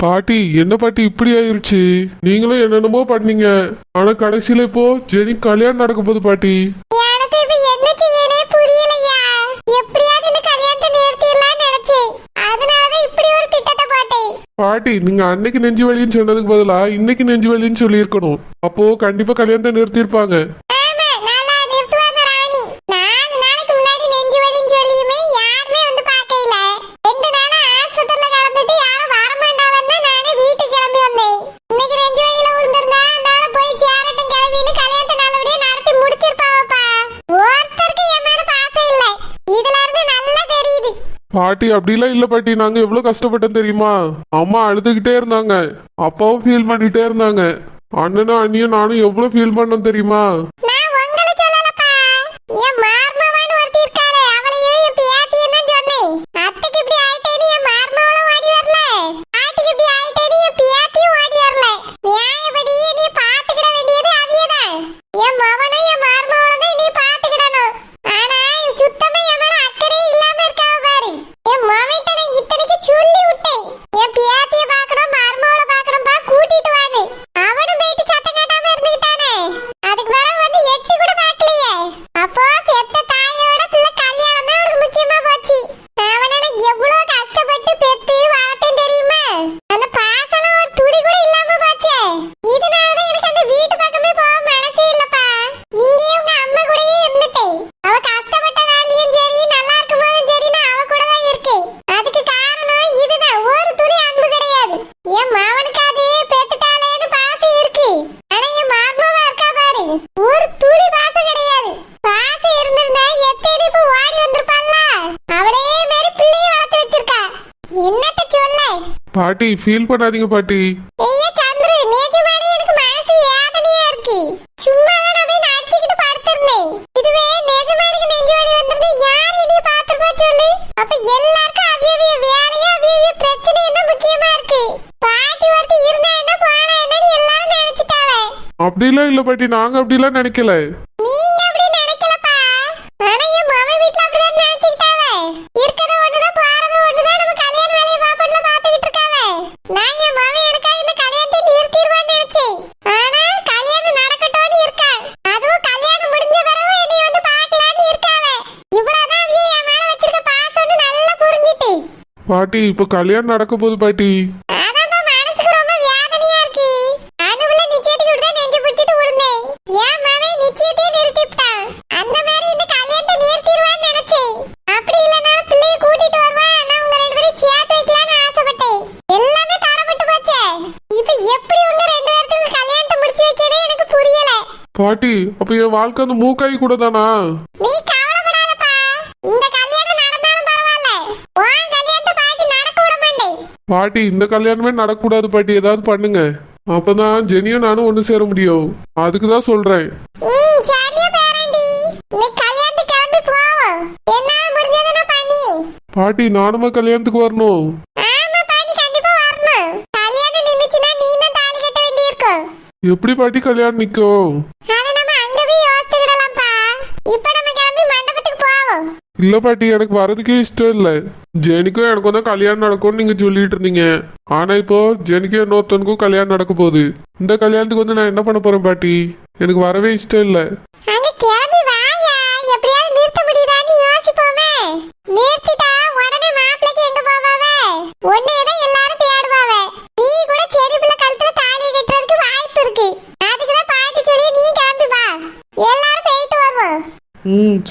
பாட்டி என்ன பாட்டி இப்படி ஆயிருச்சு? நீங்களும் என்னென்னமோ பண்ணீங்க. ஆனா கடைசியில இப்போ ஜெனி கல்யாணம் நடக்க போகுது பாட்டி. எனக்கு இப்ப என்ன செய்யனே புரியலையா. எப்படியாவது இந்த கல்யாணத்தை நிறுத்திடலாம்னு நினைச்சேன். அதனால இப்படி ஒரு திட்டத்தை போட்டேன். பாட்டி நீங்க அன்னைக்கு நெஞ்சு வலின்னு சொன்னதுக்கு பதிலா இன்னைக்கு நெஞ்சு வலின்னு சொல்லி இருக்கணும். அப்போ கண்டிப்பா கல்யாணத்தை நிறுத்திருப்பாங்க. பாட்டி அப்படிலாம் இல்ல பாட்டி, நாங்க எவ்வளவு கஷ்டப்பட்டோம் தெரியுமா? அம்மா அழுதுகிட்டே இருந்தாங்க, அப்பாவும் ஃபீல் பண்ணிட்டே இருந்தாங்க, அண்ணனும் அண்ணியும் நானும் எவ்வளவு ஃபீல் பண்ணோம் தெரியுமா? பாட்டி ஃபீல் பண்ணாதீங்க பாட்டி. அப்படிலாம் இல்ல பாட்டி, நாங்க அப்படிலாம் நினைக்கல. பாட்டி இப்ப கல்யாணம் நடக்க போகுது பாட்டி. பாட்டி அப்ப என் வாழ்க்கை அந்த மூக்காய் கூட தானா? பாட்டி இந்த கல்யாணமே நடக்கூடாது பாட்டி, ஏதாவது பண்ணுங்க. அப்பதான் ஜெனியும் நானும் ஒண்ணு சேர முடியும். அதுக்குதான் சொல்றேன். பாட்டி நானுமா கல்யாணத்துக்கு வரணும்? எப்படி பாட்டி கல்யாணம் நிக்கும்? இல்ல பாட்டி எனக்கு வரதுக்கே இஷ்டம் இல்ல. ஜெனிக்கும் எனக்கும் தான் கல்யாணம் நடக்கும்னு நீங்க சொல்லிட்டு இருந்தீங்க. ஆனா இப்போ ஜெனிக்கும் இன்னொருத்தனுக்கும் கல்யாணம் நடக்க போகுது. இந்த கல்யாணத்துக்கு வந்து நான் என்ன பண்ண போறேன் பாட்டி? எனக்கு வரவே இஷ்டம் இல்ல.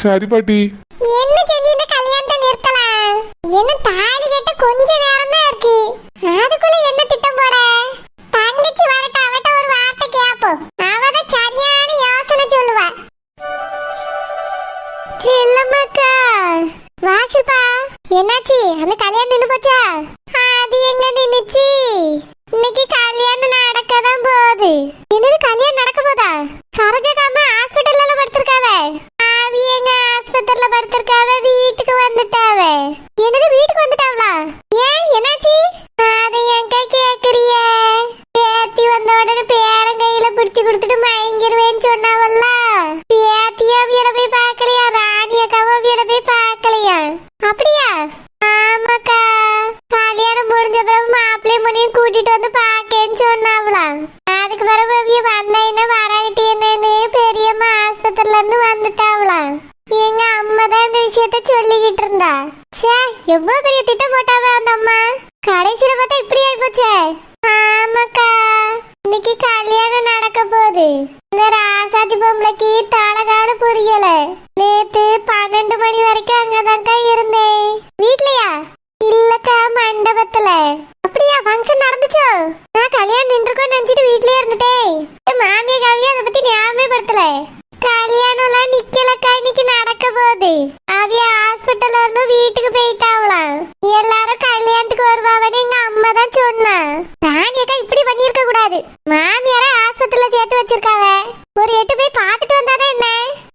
சரி பாட்டி. என்ன செஞ்சு இந்த கல்யாணத்தை நிறுத்தலாம்? என்ன தாலி கட்ட கொஞ்ச நேரம் தான் இருக்கு, அதுக்குள்ள என்ன திட்டம் போட? தங்கச்சி வரட்ட அவட்ட ஒரு வார்த்தை கேப்போம், அவதான் சரியான யோசனை சொல்லுவா. செல்லம்மாக்கா வாசுப்பா, என்னாச்சு? அந்த கல்யாணம் நின்னு போச்சா? அது எங்க நின்னுச்சு? இன்னைக்கு கல்யாணம் நடக்கதான் போகுது. என்னது கல்யாணம் நடக்க போதா? சரோஜாக்காம ஹாஸ்பிட்டல்ல படுத்திருக்காவ. எங்க ஆஸ்பத்திரியில படுத்திருக்காவ, வீட்டுக்கு வந்துட்டாவ. என்னது வீட்டுக்கு வந்துட்டாவளா? ஏன் என்னாச்சு? அதை எங்க கேக்குறிய? பேத்தி வந்த உடனே பேரங்கையில பிடிச்சு கொடுத்துட்டு மயங்கிருவேன்னு சொன்னாவல்ல. பேத்தியா வீட போய் பார்க்கலையா? ராணியக்காவ வீட போய் பார்க்கலையா? அப்படியா? ஆமாக்கா, கல்யாணம் முடிஞ்ச பிறகு மாப்பிள்ளையும் மணியும் கூட்டிட்டு எவ்வளவு பெரிய திட்டம் போட்டாவ அந்த அம்மா, கடைசியில பார்த்தா இப்படி ஆயிப்போச்சே. ஆமாக்கா, இன்னைக்கு கல்யாணம் நடக்க போகுது. இந்த ராசாதி பொம்பளைக்கு தலகால புரியல. நேத்து 12 மணி வரைக்கும் அங்கதான்க்கா இருந்தேன். வீட்லயா? இல்லக்கா, மண்டபத்துல. அப்படியா, ஃபங்க்ஷன் நடந்துச்சோ? நான் கல்யாணம் நின்றுக்கோன்னு நினைச்சிட்டு வீட்லயே இருந்துட்டேன். மாமியா காவியா அதை பத்தி ஞாபகமே படுத்தல. கல்யாணம்லாம் நிக்கலக்கா, இன்னைக்கு நடக்க போகுது. அவிய ஹாஸ்பிட்டல்ல இருந்து வீட்டுக்கு போயிட்டாவலாம். எல்லாரும் கல்யாணத்துக்கு வருவாங்கன்னு எங்க அம்மா தான் சொன்னா. ராணியக்கா இப்படி பண்ணிருக்க கூடாது. மாமியார ஆஸ்பத்திரியில சேர்த்து வச்சிருக்காவ. ஒரு 8 போய் பார்த்துட்டு வந்தாதான் என்ன?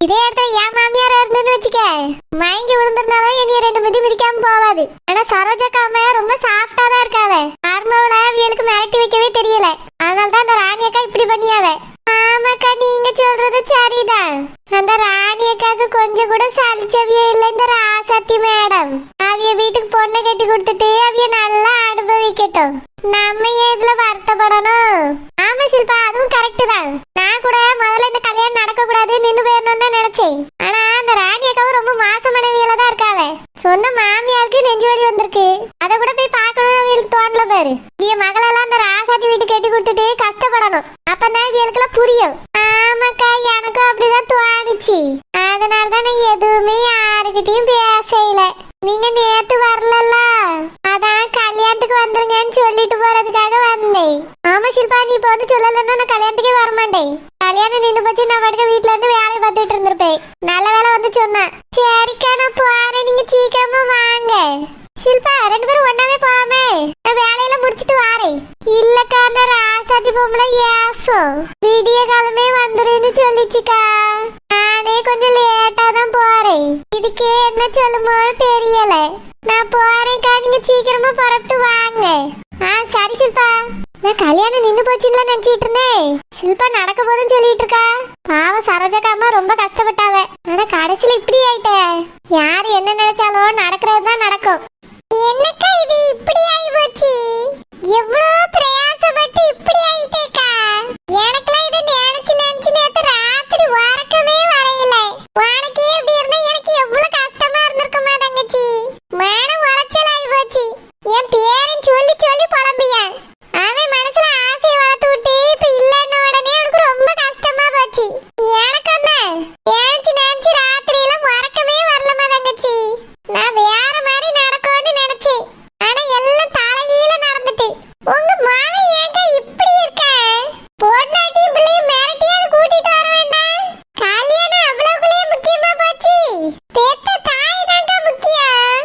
இதே இடத்துல என் மாமியாரா இருந்துன்னு வச்சுக்க, மயங்கி விழுந்திருந்தாலும் என்னைய 2 மிதி மிதிக்காம போவாது. ஆனா சரோஜாக்கா அம்மா ரொம்ப சாஃப்டா தான் இருக்காவ. ஆர்மாவில அவியலுக்கு மிரட்டி வைக்கவே தெரியல. அதனாலதான் அந்த ராணியக்கா இப்படி பண்ணியாவ. ஆமாக்கா, நீங்க சொல்றது சரிதான். அந்த ராணியக்காக்கு கொஞ்சம் கூட சலிச்சவியே இல்லை இந்த ராசாத்தி மேடம். அவிய வீட்டுக்கு பொண்ணை கட்டி கொடுத்துட்டு அவிய நல்லா அனுபவிக்கட்டும். நம்ம ஏன் இதுல வருத்தப்படணும்? ஆமா சில்பா, அதுவும் கரெக்ட் தான். நான் கூட முதல்ல இந்த கல்யாணம் நடக்க கூடாது, நின்னு போயிடணும் தான் நினைச்சேன். ஆனா அந்த ராணியக்காவும் ரொம்ப மாச மனைவியில தான் இருக்காவ. சொந்த மாமியாருக்கு நெஞ்சு வலி வந்திருக்கு. அதை கூட போய் பார்க்கணும் அவங்களுக்கு தோணல பாரு. இவ மகளெல்லாம் அந்த ராசாத்தி வீட்டுக்கு கட்டி கொடுத்துட்டு கஷ்டப்படணும். அப்பதான் இவங்களுக்குலாம் புரியும். ஆமாக்கா, எனக்கும் அப்படிதான் தோணுச்சு. அதனாலதான் நான் எதுவுமே யாருக்கிட்டையும் பேசல. நீங்க நேத்து வரல, அதான் கல்யாணத்துக்கு வந்துருங்கன்னு சொல்லிட்டு போறதுக்காக வந்தேன். ஆமா ஷில்பா, நீ இப்ப வந்து சொல்லலன்னா நான் கல்யாணத்துக்கே வரமாட்டேன். கல்யாணம் நின்று போச்சு, நான் பாட்டுக்கு வீட்டுல இருந்து வேலையை பார்த்துட்டு இருந்திருப்பேன். நல்ல வேலை வந்து சொன்னேன். சரிக்கா, நான் போறேன், நீங்க சீக்கிரமா வாங்க. ஷில்பா, 2 பேரும் ஒன்னாவே போலாமே? நான் வேலையில முடிச்சிட்டு வாரேன். இல்லக்கா, அந்த ராசாதி பொம்பளை ஏசம் விடிய காலமே வந்துருன்னு சொல்லிச்சுக்கா. நானே கொஞ்சம் லேட்டா தான் போறேன். இதுக்கே என்ன சொல்லுமோ தெரியல. நான் போறேன்க்கா, நீங்க சீக்கிரமா புறப்பட்டு வாங்க. சரி ஷில்பா. நான் கல்யாணம் நின்னு போச்சுன்னு நினைச்சிட்டு இருந்தேன். ஷில்பா நடக்க போதுன்னு சொல்லிட்டு இருக்கா. பாவம் சரோஜாக்கா அம்மா ரொம்ப கஷ்டப்பட்டாவ. ஆனா கடைசியில இப்படி ஆயிட்டே. யாரு என்ன நினைச்சாலும் நடக்கிறது தான் நடக்கும். என்னக்கா இது இப்படி ஆயி போச்சு? எவ்வளவு பிரயாசப்பட்டு இப்படி ஆயிட்டேக்கா. எனக்குலாம் இதை நினைச்சு நேத்து ராத்திரி உறக்கமே வரையில. உனக்கே இப்படி இருந்தா எனக்கு எவ்வளவு கஷ்டமா இருந்திருக்குமா தங்கச்சி? மனம் உளைச்சல் ஆயி போச்சு. என் பேரன் சொல்லி சொல்லி புலம்பியான். அவன் மனசுல ஆசையை வளர்த்து விட்டு இப்ப இல்லைன்ன உடனே எனக்கு ரொம்ப கஷ்டமா போச்சு. எனக்கு நினைச்சு ராத்திரியில உறக்கமே வரலமா தங்கச்சி. நான் வேற மாதிரி நடக்கும்னு நினைச்சேன். ஆனா எல்லாம் தலைகீழ நடந்துட்டு. உங்க மாமி ஏங்க இப்படி இருக்க? பொண்ணாட்டியும் பிள்ளையும் மிரட்டியாவது கூட்டிட்டு வர வேண்டாம்? கல்யாணம் அவ்வளவுக்குள்ளே முக்கியமா போச்சு? பெத்த தாய் தாங்க முக்கியம்.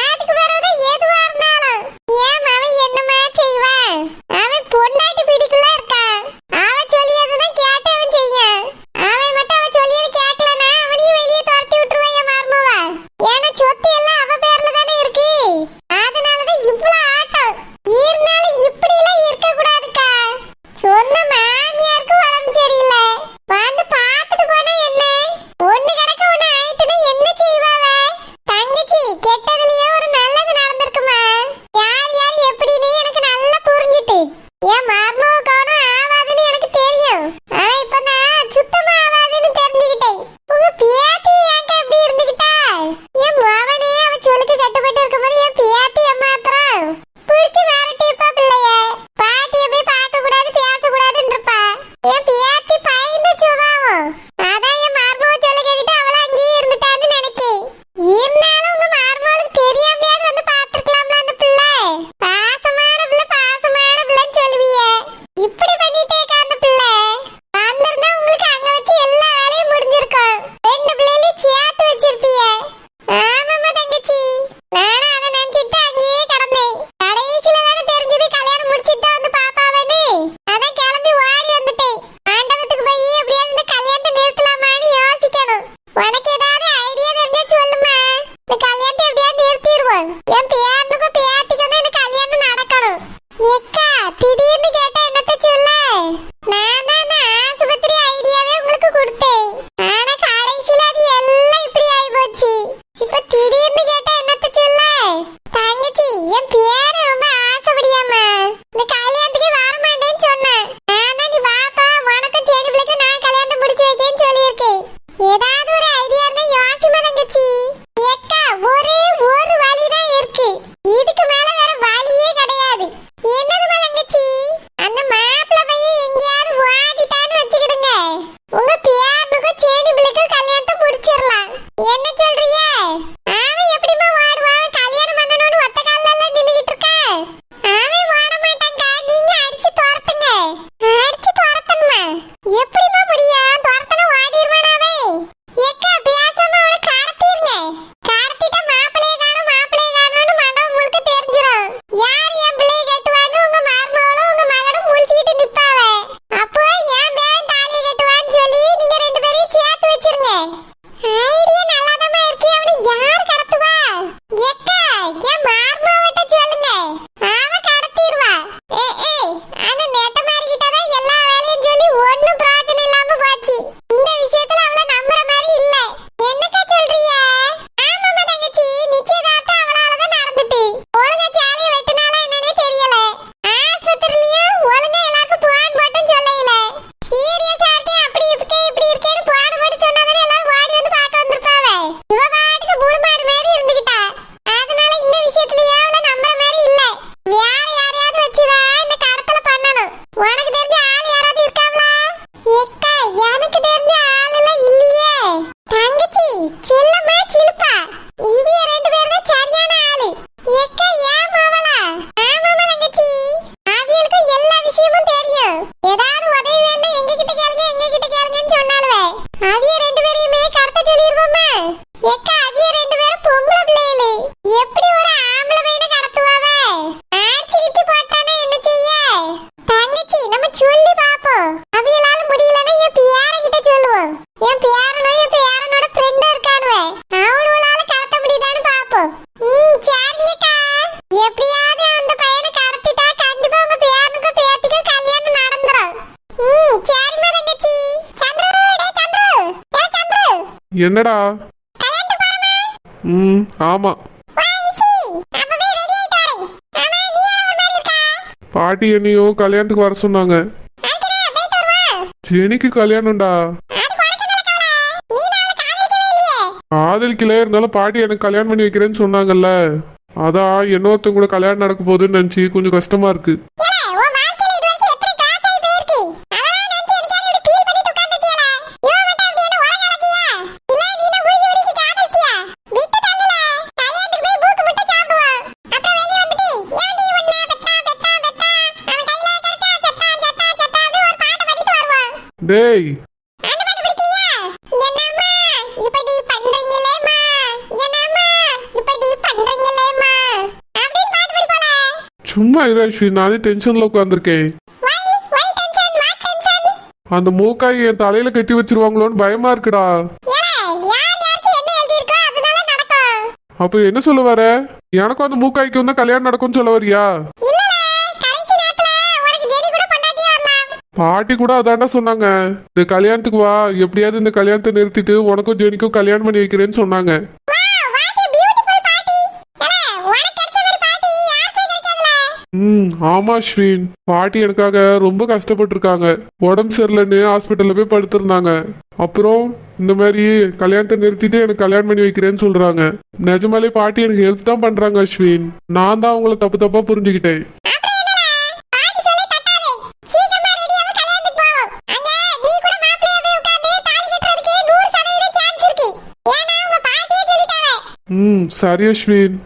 அதுக்கு பிறகுதான் எதுவா இருந்தாலும். ஏன் அவன் என்னமா செய்வான்? அவன் பொண்ணாட்டி பிடிக்குள்ள இருக்கான். அவன் சொல்லியதுதான் கேட்டு அவன் செய்யான். அவன் மட்டும் அவன் சொல்லியது கேட்கலன்னா அவனையும் வெளியே துரத்தி விட்டுருவான் என் மருமவா. ஏன்னா சொத்து எல்லாம் அவ பேர்ல தானே இருக்கு. அதனாலதான் இவ்வளவு ஆட்டம். இருந்தாலும் இப்படி எல்லாம் இருக்க கூடாதுக்கா. சொந்த மாமியாருக்கு உடம்பு சரியில்லை, வந்து பார்த்துட்டு போனா என்ன? ஒண்ணு கிடக்க ஒண்ணு ஆயிட்டுன்னா என்ன செய்வாவ? தங்கச்சி, கெட்டதுலயே ஒரு நல்லது நடந்திருக்குமா? யார் யார் எப்படின்னு எனக்கு நல்லா புரிஞ்சிட்டு. என் மருமக கவனம் ஆவாதுன்னு எனக்கு தெரியும். ஆனா இப்ப நான் சுத்தமா ஆவாதுன்னு தெரிஞ்சுக்கிட்டேன். உங்க பேத்தி ஏங்க இப்படி இருந்துகிட்டா? என் மகனே அவ சொல்லுக்கு கட்டுப்பட்டு இருக்கும்போது என் பேத்தி மாத்திரம் பிடிச்சி விரட்டி இருப்பா. பிள்ளைய பாட்டிய போய் பார்க்க கூடாது, பேசக்கூடாதுன்னு இருப்பா. என் பேத்தி பயந்து சுபாவம். அதான் என் மருமக சொல்ல கேட்டுட்டு அவளை அங்கேயே இருந்துட்டான்னு நினைக்கேன். இருந்தாலும் உங்க மருமகளுக்கு தெரியாமையாவது வந்து பார்த்துருக்கலாம்ல அந்த பிள்ளை. பாசமான பிள்ளைன்னு சொல்லுவியே. இப்படி பண்ணிட்டேக்கா அந்த பிள்ளை. வந்திருந்தா உங்களுக்கு அங்க வச்சு எல்லா வேலையும் முடிஞ்சிருக்கும். 2 பிள்ளைகளையும் சேர்த்து வச்சிருப்பிய. ஆமாம்மா தங்கச்சி, நானும் அதை நினைச்சிட்டு அங்கேயே கிடந்தேன். கடைசியில தானே தெரிஞ்சது கல்யாணம் முடிச்சிட்டு வந்து பாப்பாவன்னு. அதான் கிளம்பி ஓடி வந்துட்டேன். மண்டபத்துக்கு போய் எப்படியாவது இந்த கல்யாணத்தை நிறுத்தலாமான்னு யோசிக்கணும். உனக்கு ஏதாவது ஐடியா தெரிஞ்சா சொல்லுமா? இந்த கல்யாணத்தை எப்படியாவது நிறுத்திடுவோம். என் பேரனுக்கும் பேத்திக்கும் தான் இந்த கல்யாணம் நடக்கணும். ஏக்கா, திடீர்னு கேட்டா என்னத்த சொல்ல? நான் தான் அந்த ஆஸ்பத்திரி ஐடியாவே உங்களுக்கு கொடுத்தேன். ஆனா கடைசியில அது எல்லாம் இப்படி ஆயி போச்சு. இப்ப திடீர்னு கேட்டா என்னத்த சொல்ல? தங்கச்சி, என் பேரை ரொம்ப ஆசைப்படியாமா இந்த கல்யாணத்துக்கு வரமாட்டேன்னு சொன்னேன். நான் தான் நீ வாப்பா, உனக்கும் சேனி பிள்ளைக்கு நான் கல்யாணம் முடிச்சு வைக்கேன்னு சொல்லியிருக்கேன். ஏதாவது ஒரு ஐடியா இருந்தா யோசிமா தங்கச்சி. ஏக்கா, ஒரே ஒரு வழிதான் இருக்கு. இதுக்கு மேல வேற வழியே கிடையாது. என்னதுமா தங்கச்சி, அந்த மாப்பிள்ளை பையன் எங்கேயாவது ஓடிட்டான்னு வச்சுக்கிடுங்க, உங்க பேரனுக்கும் சேனி பிள்ளைக்கும் கல்யாணத்தை முடிச்சிடலாம். என்ன சொல்றீங்க? அவன் எப்படிமா ஓடுவான்? கல்யாணம் பண்ணணும்னு ஒத்த கால்ல எல்லாம் நின்னுகிட்டு இருக்க. அவன் ஓட மாட்டாங்க, நீங்க அடிச்சு துரத்துங்க. அடிச்சு துரத்தணுமா? எப்படிமா முடியும்? துரத்தல ஓடிடுவான் அவன். ஏக்கா பேசாம அவனை கடத்திருங்க. கடத்திட்ட மாப்பிள்ளைய காணும்னு மண்டபம் முழுக்க தெரிஞ்சிடும். யார் என் பிள்ளையை கட்டுவான்னு உங்க மருமகளும் உங்க மகனும் முழிச்சுக்கிட்டு நிப்பாவ. அப்போ என் பேரன் தாலியை கட்டுவான்னு சொல்லி நீங்க ரெண்டு பேரையும் சேர்த்து வச்சிருங்க. ஐடியா நல்லாதாம்மா இருக்கு. அவனை யார் கடத்துவா? ஏக்கா என் மருமகிட்ட சொல்லுங்க, அவ கடத்திடுவா. அந்த நெட்ட மாறிக்கிட்டதான் எல்லா வேலையும் சொல்லி ஒண்ணும் பிரார்த்தனை இல்லாம போச்சு. இந்த விஷயத்துல அவளை நம்புற மாதிரி இல்ல. என்னக்கா சொல்றீங்க? ஆமாமா தங்கச்சி, நிச்சயதார்த்தம் அவளாலதான் நடந்துட்டு. ஒழுங்கா சாலியை வெட்டினாலா என்னன்னே தெரியல. ஆஸ்பத்திரிலயும் ஒழுங்கா எல்லாருக்கும் போன் போட்டும் சொல்லல. சீரியஸா இருக்கேன், அப்படி இருக்கேன்னு போன் போட்டு சொன்னாதானே எல்லாரும் ஓடி வந்து பார்க்க வந்திருப்பாவ. இவ பாட்டுக்கு புடுமாடு மாதிரி இருந்துகிட்டா. அதனால இந்த விஷயத்துலயே அவளை நம்புற மாதிரி இல்ல. வேற யாரையாவது வச்சுதான் இந்த கடத்தல பண்ணணும். உனக்கு தெரிஞ்ச ஆள் யாராவது இருக்காங்களா? ஏக்கா எனக்கு தெரிஞ்ச ஆள் எல்லாம் இல்லையே. தங்கச்சி செல்லம்மா சிலுப்பா, இவிய ரெண்டு பேரும் தான் சரியான ஆளு. ஏக்கா ஏன் மாவளா? ஆமாமா தங்கச்சி, அவியலுக்கு எல்லா விஷயமும் தெரியும். ஏதாவது உதவி வேணா எங்க கிட்ட கேளுங்கன்னு சொன்னாலுவே அவிய ரெண்டு பேரையுமே கடத்த சொல்லிடுவோமா? ஏக்கா அவிய ரெண்டு பேரும் பொம்பளை பிள்ளைகளு, எப்படி ஒரு ஆம்பளை பையனை கடத்துவாவே? ஆட்சி கிச்சு போட்டானே என்ன செய்ய? தங்கச்சி நம்ம சொல்லி பாப்போம். அவியலால முடியலன்னா என் பேரன் கிட்ட சொல்லுவோம். என் பேரனோட ஃப்ரெண்ட் இருக்கானுவே, அவனுளால கடத்த முடியுதான்னு பாப்போம். சரிங்கக்கா. எப்படியாவது அந்த பையனை கடத்திட்டா கண்டிப்பா உங்க பேரனுக்கும் பேத்திக்கும் கல்யாணம் நடந்துரும். சரிம்மா தங்கச்சி. சந்திரு, டேய் சந்திரு, டேய் சந்திரு. என்னடா? கல்யாணத்துக்கு போறோமா? ஆமா. வாய்ச்சி, அப்பவே ரெடி ஆயிட்டு வரேன். ஆமா, நீ யார் மாதிரி இருக்கா? பாட்டி என்னையும் கல்யாணத்துக்கு வர சொன்னாங்க. அதுக்குனே போயிட்டு வருவா. ஜெனிக்கு கல்யாணம்டா. அது உனக்கு என்ன கவலை? நீ நான் காதலிக்கவே இல்லையே. காதலிக்கல இருந்தாலும் பாட்டி எனக்கு கல்யாணம் பண்ணி வைக்கிறேன்னு சொன்னாங்கல்ல, அதான் இன்னொருத்தங்க கூட கல்யாணம் நடக்க போகுதுன்னு நினைச்சு கொஞ்சம் கஷ்டமா இருக்கு. ஏலே, உன் வாழ்க்கையில இதுவரைக்கும் எத்தனை காசாயி போயிருக்கு? அதெல்லாம் நினைச்சு எனக்காக இப்படி ஃபீல் பண்ணிட்டு உட்கார்ந்திருக்கியல. இவன் மட்டும் அப்படி என்ன உலக அழகியா? இல்ல நீ என்ன உருகி உருகி காதலிச்சியா? விட்டு தள்ளுல. கல்யாணத்துக்கு போய் பூக்கு முட்டை சாப்பிடுவோம். அப்புறம் வெளிய வந்துட்டு எவன்டி உன்னை பெத்தா. அவன் கையில கிடைச்சா செத்தா அப்படி ஒரு பாட்டை பாடிட்டு வருவான். டேய், அந்த பாட்டு பிடிக்கலையா? என்னம்மா இப்படி பண்றீங்களேம்மா, என்னம்மா இப்படி பண்றீங்களேம்மா அப்படின்னு பாட்டு பிடிப்பாளே. சும்மா இரு அஸ்வின், நானே டென்ஷன்ல உட்காந்துருக்கேன். வை டென்ஷன், வாட் டென்ஷன்? அந்த மூக்காய் என் தலையில கட்டி வச்சிருவாங்களோன்னு பயமா இருக்குடா. ஏலே, யாருக்கு என்ன எழுதியிருக்கோ அதுனால நடக்கும். அப்ப என்ன சொல்ல வர? எனக்கும் அந்த மூக்காய்க்கு வந்து கல்யாணம் நடக்கும்னு சொல்ல வரியா? இல்லல, கடைசி நேரத்துல உனக்கு ஜெனி கூட பொண்டாட்டியா வரலாம். பாட்டி கூட அதான்டா சொன்னாங்க, இந்த கல்யாணத்துக்கு வா, எப்படியாவது இந்த கல்யாணத்தை நிறுத்திட்டு உனக்கும் ஜெனிக்கும் கல்யாணம் பண்ணி வைக்கிறேன்னு சொன்னாங்க. Wow, what a beautiful party. ஏலே, உனக்கு கிடைச்ச மாதிரி பார்ட்டி யாருக்கும் கிடைக்காதுல. ஆமா அஸ்வின், பாட்டி எனக்காக ரொம்ப கஷ்டப்பட்டு இருக்காங்க. உடம்பு சரியில்லைன்னு ஹாஸ்பிட்டல்ல போய் படுத்திருந்தாங்க. அப்புறம் இந்த மாதிரி கல்யாணத்தை நிறுத்திட்டு எனக்கு கல்யாணம் பண்ணி வைக்கிறேன்னு சொல்றாங்க. நிஜமாலே பாட்டி எனக்கு ஹெல்ப் தான் பண்றாங்க அஸ்வின். நான் தான் அவங்கள தப்பா புரிஞ்சுக்கிட்டேன். அப்புறம் என்னல, பாட்டி சொல்லி தட்டாதே. சீக்கிரமா ரெடியாவு கல்யாணத்துக்கு போவோம். அங்க நீ கூட மாப்பிள்ளையா போய் உட்கார்ந்து தாலி கட்டுறதுக்கு 100% சான்ஸ் இருக்கு. ஏன்னா உங்க பாட்டியே சொல்லிட்டாங்க. சரி அஸ்வின்.